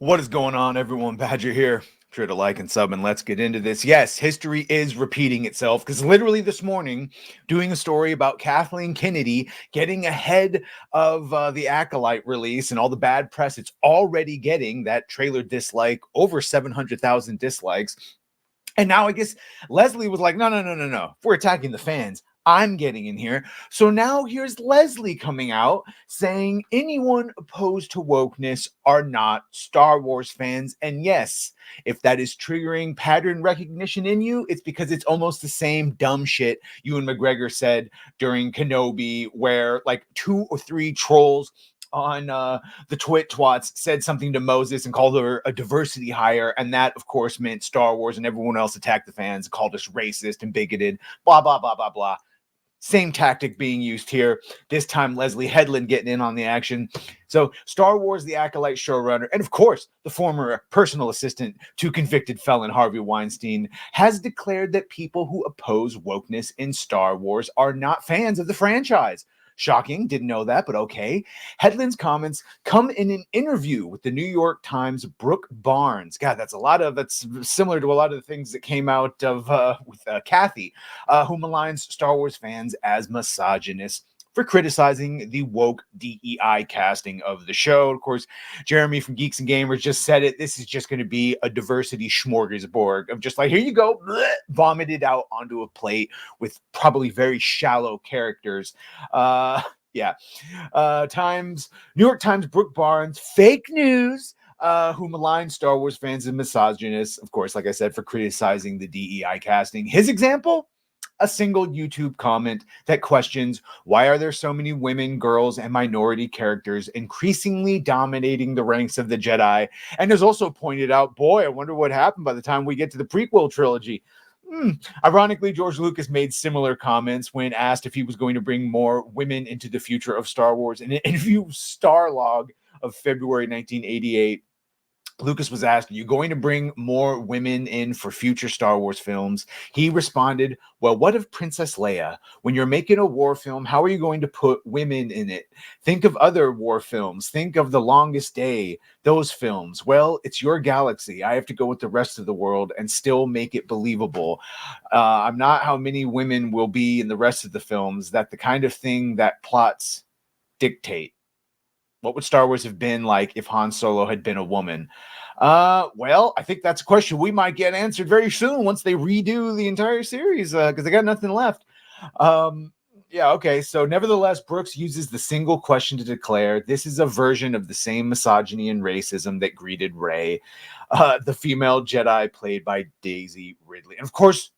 What is going on, everyone? Badger here. Sure to like and sub, and let's get into this. Yes, history is repeating itself because literally this morning, doing a story about Kathleen Kennedy getting ahead of the Acolyte release and all the bad press it's already getting. That trailer dislike, over 700,000 dislikes. And now I guess Leslie was like, no. If we're attacking the fans, I'm getting in here. So now here's Leslie coming out saying anyone opposed to wokeness are not Star Wars fans. And yes, if that is triggering pattern recognition in you, it's because it's almost the same dumb shit Ewan McGregor said during Kenobi, where like 2 or 3 trolls on the twats said something to Moses and called her a diversity hire, and that of course meant Star Wars, and everyone else attacked the fans, called us racist and bigoted, blah blah blah blah blah. Same tactic being used here. This time Leslie Headland getting in on the action. So Star Wars, the Acolyte showrunner, and of course the former personal assistant to convicted felon Harvey Weinstein, has declared that people who oppose wokeness in Star Wars are not fans of the franchise. Shocking, didn't know that, but okay. Headland's comments come in an interview with the New York Times' Brooke Barnes. God, that's similar to a lot of the things that came out of with Kathy, who maligns Star Wars fans as misogynists for criticizing the woke DEI casting of the show. Of course, Jeremy from Geeks and Gamers just said it. This is just going to be a diversity smorgasbord of just like, here you go, bleh, vomited out onto a plate with probably very shallow characters. Yeah. New York Times, Brooke Barnes, fake news. Who maligned Star Wars fans and misogynists, of course, like I said, for criticizing the DEI casting. His example? A single YouTube comment that questions why are there so many women, girls, and minority characters increasingly dominating the ranks of the Jedi, and has also pointed out, boy, I wonder what happened by the time we get to the prequel trilogy. Ironically, George Lucas made similar comments when asked if he was going to bring more women into the future of Star Wars. In an interview with Starlog of February 1988, Lucas was asked, are you going to bring more women in for future Star Wars films? He responded, well, what of Princess Leia? When you're making a war film, how are you going to put women in it? Think of other war films. Think of The Longest Day, those films. Well, it's your galaxy. I have to go with the rest of the world and still make it believable. I'm not how many women will be in the rest of the films. That the kind of thing that plots dictate. What would Star Wars have been like if Han Solo had been a woman? Well, I think that's a question we might get answered very soon once they redo the entire series, because they got nothing left. Yeah, okay. So nevertheless, Brooks uses the single question to declare this is a version of the same misogyny and racism that greeted Rey, the female Jedi played by Daisy Ridley. And of course,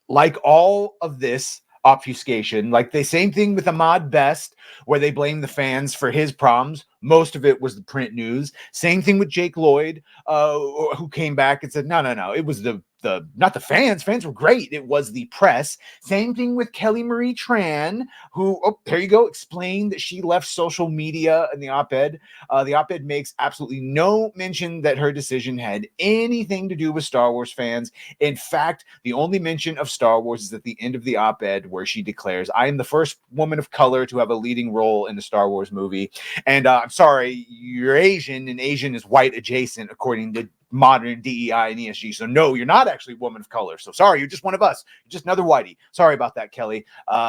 like all of this obfuscation, like the same thing with Ahmad Best, where they blame the fans for his problems. Most of it was the print news. Same thing with Jake Lloyd, who came back and said, no, it was the not the fans. Fans were great. It was the press. Same thing with Kelly Marie Tran, who, oh, there you go, explained that she left social media in the op-ed. The op-ed makes absolutely no mention that her decision had anything to do with Star Wars fans. In fact, the only mention of Star Wars is at the end of the op-ed, where she declares, I am the first woman of color to have a leading role in a Star Wars movie. And I'm sorry, you're Asian, and Asian is white adjacent, according to modern DEI and ESG. So no, you're not actually a woman of color. So sorry, you're just one of us. You're just another whitey. Sorry about that, Kelly.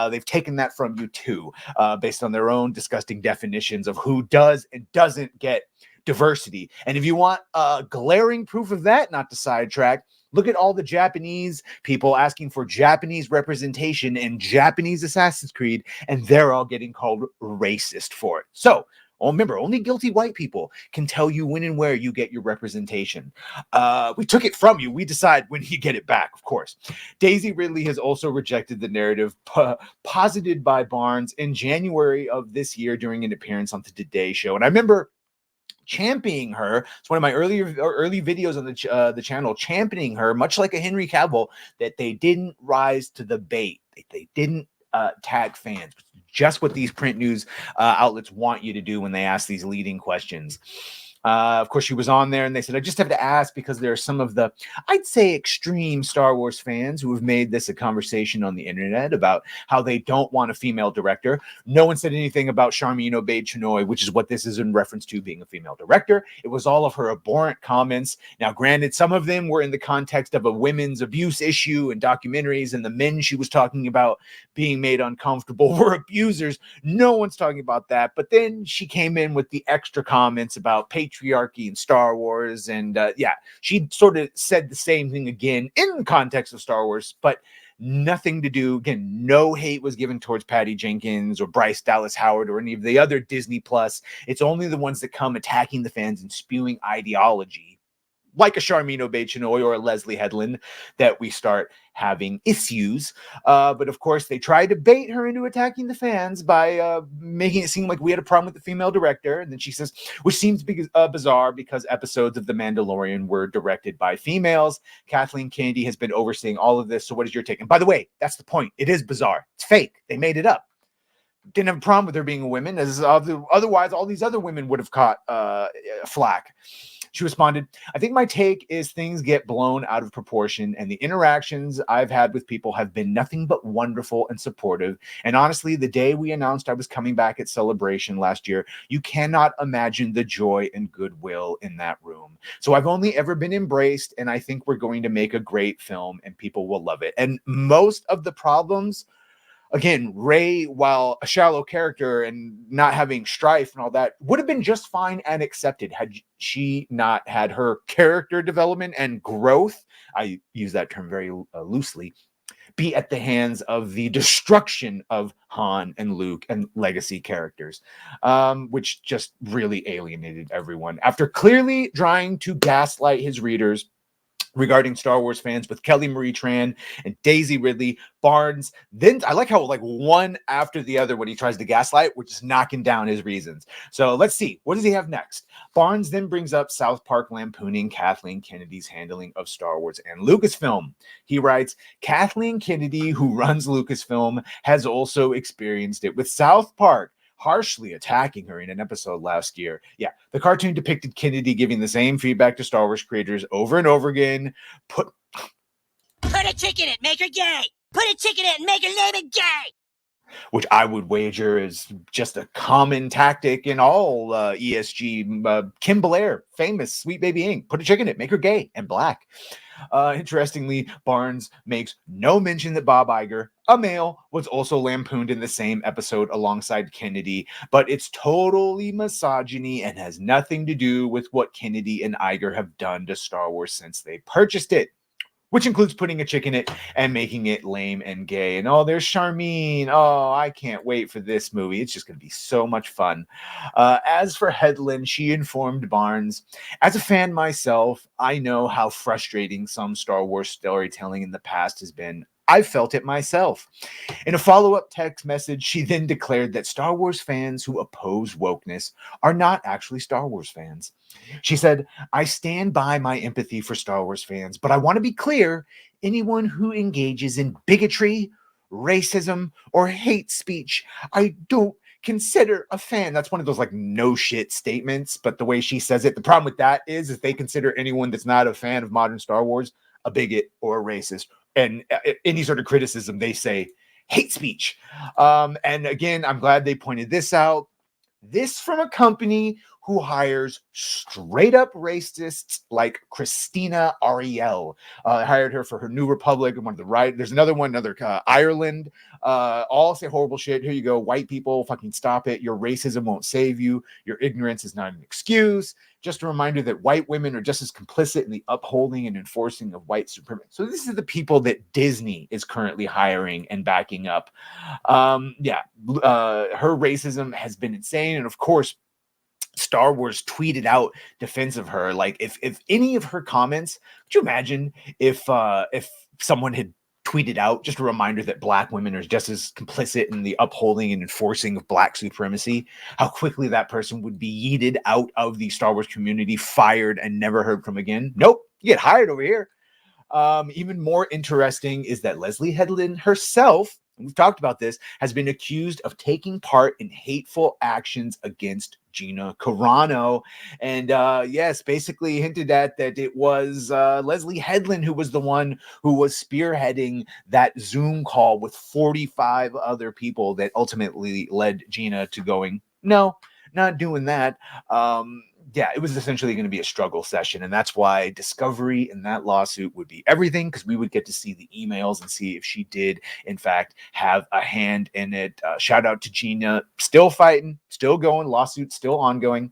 They've taken that from you too, based on their own disgusting definitions of who does and doesn't get diversity. And if you want glaring proof of that, not to sidetrack, look at all the Japanese people asking for Japanese representation in Japanese Assassin's Creed, and they're all getting called racist for it. So, remember, only guilty white people can tell you when and where you get your representation. We took it from you. We decide when you get it back, of course. Daisy Ridley has also rejected the narrative posited by Barnes in January of this year during an appearance on the Today Show. And I remember championing her. It's one of my early videos on the channel, championing her, much like a Henry Cavill, that they didn't rise to the bait. They didn't tag fans. Just what these print news outlets want you to do when they ask these leading questions. Of course, she was on there and they said, I just have to ask because there are some of the, I'd say, extreme Star Wars fans who have made this a conversation on the internet about how they don't want a female director. No one said anything about Charmin Obaid-Chinoy, which is what this is in reference to, being a female director. It was all of her abhorrent comments. Now, granted, some of them were in the context of a women's abuse issue and documentaries, and the men she was talking about being made uncomfortable were abusers. No one's talking about that. But then she came in with the extra comments about patriarchy and Star Wars. And she sort of said the same thing again in the context of Star Wars, but nothing to do. Again, no hate was given towards Patty Jenkins or Bryce Dallas Howard or any of the other Disney Plus. It's only the ones that come attacking the fans and spewing ideology, like a Charmin Obaid-Chinoy or a Leslie Headland, that we start having issues. But of course, they tried to bait her into attacking the fans by making it seem like we had a problem with the female director. And then she says, which seems bizarre because episodes of The Mandalorian were directed by females. Kathleen Kennedy has been overseeing all of this. So what is your take? And by the way, that's the point. It is bizarre. It's fake. They made it up. Didn't have a problem with her being a woman, as otherwise all these other women would have caught flack. She responded, I think my take is things get blown out of proportion, and the interactions I've had with people have been nothing but wonderful and supportive. And honestly, the day we announced I was coming back at Celebration last year, you cannot imagine the joy and goodwill in that room. So I've only ever been embraced, and I think we're going to make a great film and people will love it. And most of the problems, again, Rey, while a shallow character and not having strife and all that, would have been just fine and accepted had she not had her character development and growth, I use that term very loosely, be at the hands of the destruction of Han and Luke and legacy characters, which just really alienated everyone. After clearly trying to gaslight his readers regarding Star Wars fans with Kelly Marie Tran and Daisy Ridley, Barnes, then I like how like one after the other when he tries to gaslight, we're just knocking down his reasons. So let's see, what does he have next? Barnes then brings up South Park lampooning Kathleen Kennedy's handling of Star Wars and Lucasfilm. He writes, Kathleen Kennedy, who runs Lucasfilm, has also experienced it with South Park, harshly attacking her in an episode last year. Yeah, the cartoon depicted Kennedy giving the same feedback to Star Wars creators over and over again. Put a chick in it, make her gay. Put a chick in it and make her name it gay. Which I would wager is just a common tactic in all ESG. Kim Blair, famous Sweet Baby Inc. Put a chick in it, make her gay and black. Interestingly, Barnes makes no mention that Bob Iger, a male, was also lampooned in the same episode alongside Kennedy, but it's totally misogyny and has nothing to do with what Kennedy and Iger have done to Star Wars since they purchased it, which includes putting a chick in it and making it lame and gay. And oh, there's Charmin. Oh, I can't wait for this movie. It's just going to be so much fun. As for Headland, she informed Barnes, as a fan myself, I know how frustrating some Star Wars storytelling in the past has been. I've felt it myself. In a follow-up text message, she then declared that Star Wars fans who oppose wokeness are not actually Star Wars fans. She said, I stand by my empathy for Star Wars fans, but I want to be clear, anyone who engages in bigotry, racism, or hate speech, I don't consider a fan. That's one of those like no shit statements, but the way she says it, the problem with that is they consider anyone that's not a fan of modern Star Wars a bigot or a racist. And any sort of criticism, they say hate speech. And again, I'm glad they pointed this out. This from a company who hires straight up racists like Christina Ariel. Hired her for her New Republic and one of the right. There's another one, Ireland. All say horrible shit. Here you go. White people, fucking stop it. Your racism won't save you. Your ignorance is not an excuse. Just a reminder that white women are just as complicit in the upholding and enforcing of white supremacy. So this is the people that Disney is currently hiring and backing up. Her racism has been insane. And of course, Star Wars tweeted out defense of her. Like if any of her comments, could you imagine if someone had tweeted out just a reminder that black women are just as complicit in the upholding and enforcing of black supremacy, how quickly that person would be yeeted out of the Star Wars community, fired, and never heard from again. Nope, you get hired over here. Even more interesting is that Leslie Headland herself we've talked about this, has been accused of taking part in hateful actions against Gina Carano. And yes, basically hinted at that it was Leslie Headland who was the one who was spearheading that Zoom call with 45 other people that ultimately led Gina to going, no, not doing that. Yeah, it was essentially going to be a struggle session. And that's why discovery in that lawsuit would be everything, because we would get to see the emails and see if she did, in fact, have a hand in it. Shout out to Gina, still fighting, still going, lawsuit still ongoing.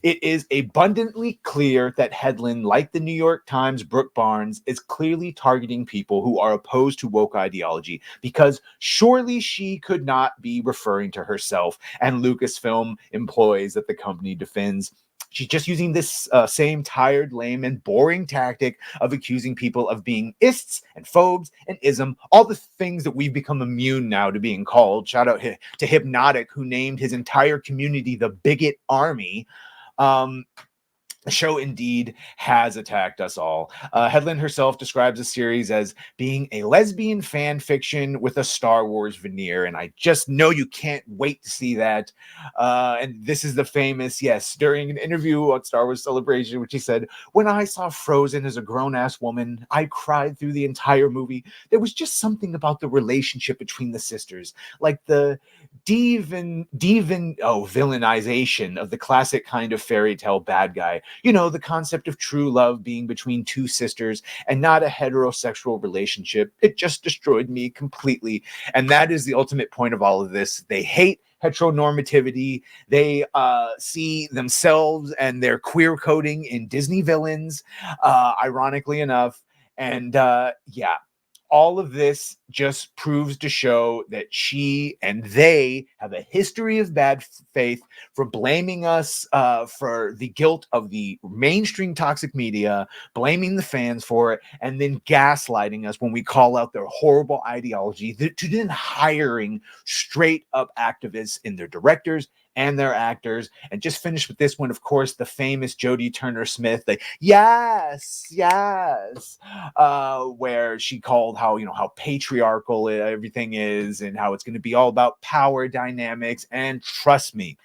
It is abundantly clear that Headland, like the New York Times' Brooke Barnes, is clearly targeting people who are opposed to woke ideology, because surely she could not be referring to herself and Lucasfilm employees that the company defends. She's just using this same tired, lame, and boring tactic of accusing people of being ists and phobes and ism, all the things that we've become immune now to being called. Shout out to Hypnotic, who named his entire community the Bigot Army. The show indeed has attacked us all. Headland herself describes the series as being a lesbian fan fiction with a Star Wars veneer, and I just know you can't wait to see that. And this is the famous, yes, during an interview on Star Wars Celebration, which he said, "When I saw Frozen as a grown-ass woman, I cried through the entire movie. There was just something about the relationship between the sisters, like the villainization of the classic kind of fairy tale bad guy. You know, the concept of true love being between two sisters and not a heterosexual relationship. It just destroyed me completely." And that is the ultimate point of all of this. They hate heteronormativity. They see themselves and their queer coding in Disney villains, ironically enough. And yeah, all of this just proves to show that she and they have a history of bad faith for blaming us for the guilt of the mainstream toxic media, blaming the fans for it, and then gaslighting us when we call out their horrible ideology, to then hiring straight up activists in their directors and their actors. And just finish with this one, of course, the famous Jodie Turner-Smith, like, yes, where she called how patriarchal everything is and how it's going to be all about power dynamics. And trust me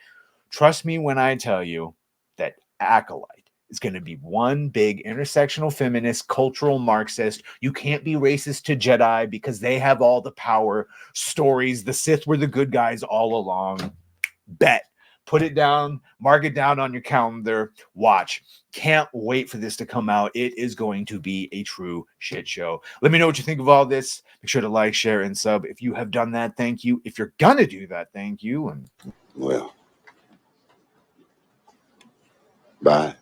when I tell you that Acolyte is going to be one big intersectional feminist, cultural Marxist. You can't be racist to Jedi because they have all the power stories. The Sith were the good guys all along. Bet. Put it down, mark it down on your calendar, watch. Can't wait for this to come out. It is going to be a true shit show. Let me know what you think of all this. Make sure to like, share, and sub. If you have done that, thank you. If you're gonna do that, thank you. And well, bye.